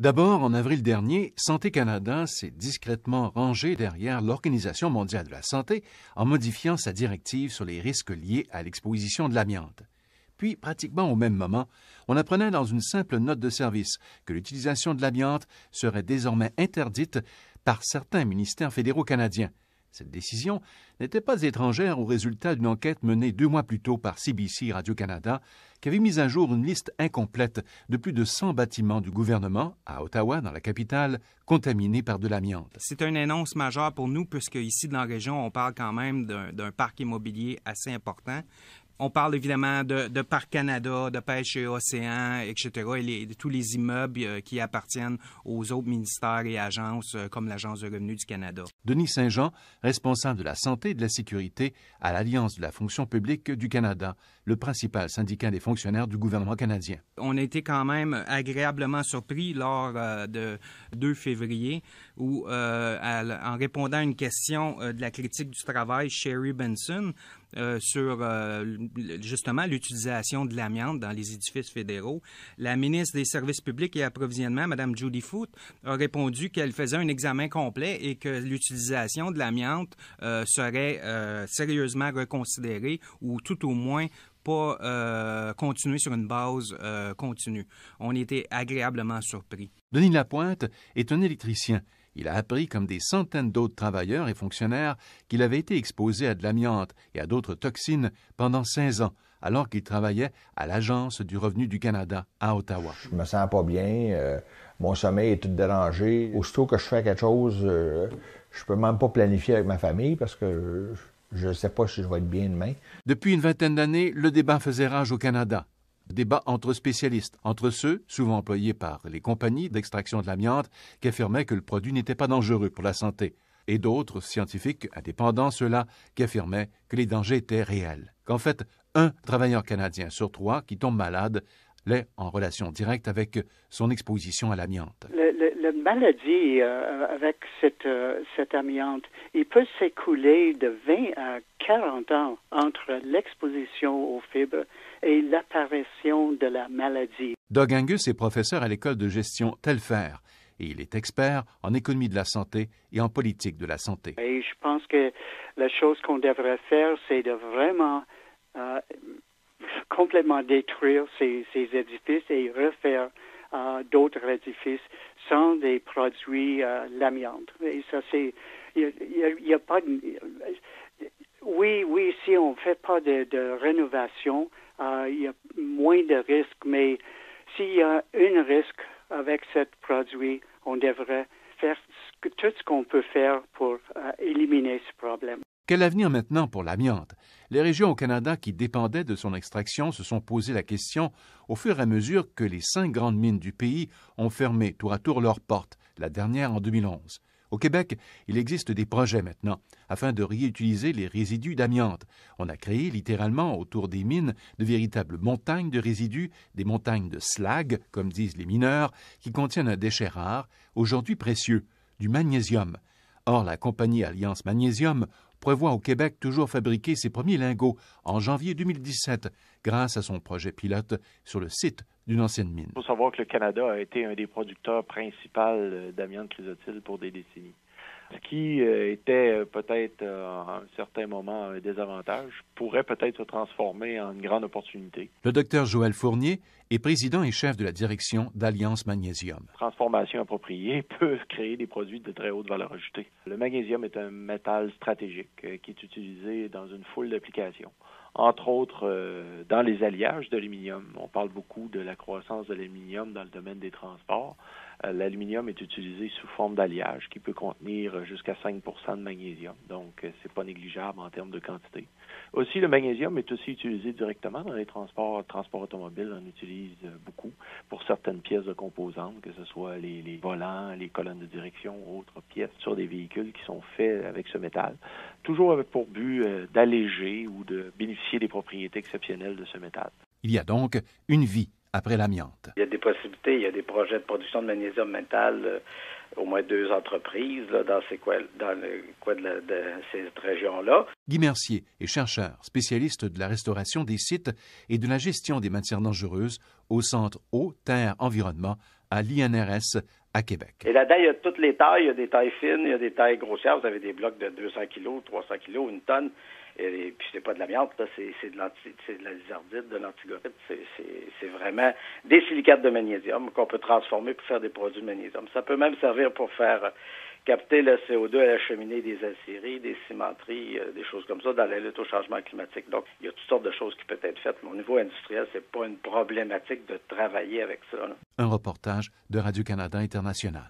D'abord, en avril dernier, Santé Canada s'est discrètement rangé derrière l'Organisation mondiale de la santé en modifiant sa directive sur les risques liés à l'exposition de l'amiante. Puis, pratiquement au même moment, on apprenait dans une simple note de service que l'utilisation de l'amiante serait désormais interdite par certains ministères fédéraux canadiens. Cette décision n'était pas étrangère au résultat d'une enquête menée 2 mois plus tôt par CBC Radio-Canada, qui avait mis à jour une liste incomplète de plus de 100 bâtiments du gouvernement, à Ottawa, dans la capitale, contaminés par de l'amiante. C'est une annonce majeure pour nous, puisque ici, dans la région, on parle quand même d'un parc immobilier assez important. On parle évidemment de Parc Canada, de Pêche et Océan, etc., et tous les immeubles qui appartiennent aux autres ministères et agences, comme l'Agence de revenus du Canada. Denis Saint-Jean, responsable de la santé et de la sécurité à l'Alliance de la fonction publique du Canada, le principal syndicat des fonctionnaires du gouvernement canadien. On a été quand même agréablement surpris lors de 2 février où, en répondant à une question de la critique du travail, Sherry Benson, sur justement l'utilisation de l'amiante dans les édifices fédéraux. La ministre des Services publics et Approvisionnement, Mme Judy Foote, a répondu qu'elle faisait un examen complet et que l'utilisation de l'amiante serait sérieusement reconsidérée ou tout au moins pas continuer sur une base continue. On était agréablement surpris. Denis Lapointe est un électricien. Il a appris, comme des centaines d'autres travailleurs et fonctionnaires, qu'il avait été exposé à de l'amiante et à d'autres toxines pendant 15 ans, alors qu'il travaillait à l'Agence du revenu du Canada à Ottawa. Je me sens pas bien, mon sommeil est tout dérangé. Aussitôt que je fais quelque chose, je peux même pas planifier avec ma famille parce que je ne sais pas si je vais être bien demain. Depuis une vingtaine d'années, le débat faisait rage au Canada. Débat entre spécialistes, entre ceux, souvent employés par les compagnies d'extraction de l'amiante, qui affirmaient que le produit n'était pas dangereux pour la santé, et d'autres scientifiques indépendants, ceux-là, qui affirmaient que les dangers étaient réels, qu'en fait, un travailleur canadien sur 3 qui tombe malade l'est en relation directe avec son exposition à l'amiante. La maladie avec cette amiante, il peut s'écouler de 20 à 40 ans entre l'exposition aux fibres et l'apparition de la maladie. Doug Angus est professeur à l'école de gestion Telfer et il est expert en économie de la santé et en politique de la santé. Et je pense que la chose qu'on devrait faire, c'est de vraiment complètement détruire ces édifices et refaire d'autres édifices sans des produits l'amiante. Et ça, c'est... Il y a pas de... Oui, ici, on ne fait pas de rénovation. Il y a moins de risques, mais s'il y a un risque avec ce produit, on devrait faire tout ce qu'on peut faire pour éliminer ce problème. Quel avenir maintenant pour l'amiante? Les régions au Canada qui dépendaient de son extraction se sont posé la question au fur et à mesure que les 5 grandes mines du pays ont fermé tour à tour leurs portes, la dernière en 2011. Au Québec, il existe des projets maintenant afin de réutiliser les résidus d'amiante. On a créé littéralement autour des mines de véritables montagnes de résidus, des montagnes de slag, comme disent les mineurs, qui contiennent un déchet rare, aujourd'hui précieux, du magnésium. Or, la compagnie Alliance Magnésium prévoit au Québec toujours fabriquer ses premiers lingots en janvier 2017 grâce à son projet pilote sur le site d'une ancienne mine. Il faut savoir que le Canada a été un des producteurs principaux d'amiante chrysotile pour des décennies. Ce qui était peut-être à un certain moment un désavantage pourrait peut-être se transformer en une grande opportunité. Le docteur Joël Fournier est président et chef de la direction d'Alliance Magnésium. Transformation appropriée peut créer des produits de très haute valeur ajoutée. Le magnésium est un métal stratégique qui est utilisé dans une foule d'applications. Entre autres, dans les alliages d'aluminium. On parle beaucoup de la croissance de l'aluminium dans le domaine des transports. L'aluminium est utilisé sous forme d'alliage qui peut contenir jusqu'à 5 % de magnésium. Donc, c'est pas négligeable en termes de quantité. Aussi, le magnésium est aussi utilisé directement dans les transports automobiles. On utilise beaucoup pour certaines pièces de composantes, que ce soit les volants, les colonnes de direction ou autres pièces sur des véhicules qui sont faits avec ce métal. Toujours avec pour but d'alléger ou de bénéficier des propriétés exceptionnelles de ce métal. Il y a donc une vie après l'amiante. Il y a des possibilités, il y a des projets de production de magnésium mental, au moins 2 entreprises là, dans le coin de cette région-là. Guy Mercier est chercheur, spécialiste de la restauration des sites et de la gestion des matières dangereuses au Centre Eau, Terre, Environnement à l'INRS à Québec. Et là-dedans, il y a toutes les tailles. Il y a des tailles fines, il y a des tailles grossières. Vous avez des blocs de 200 kilos, 300 kilos, 1 tonne. Et puis, c'est pas de l'amiante, là, c'est de la lizardite, de l'antigorite. C'est vraiment des silicates de magnésium qu'on peut transformer pour faire des produits de magnésium. Ça peut même servir pour faire capter le CO2 à la cheminée des aciéries, des cimenteries, des choses comme ça dans la lutte au changement climatique. Donc, il y a toutes sortes de choses qui peuvent être faites, mais au niveau industriel, c'est pas une problématique de travailler avec ça, là. Un reportage de Radio-Canada International.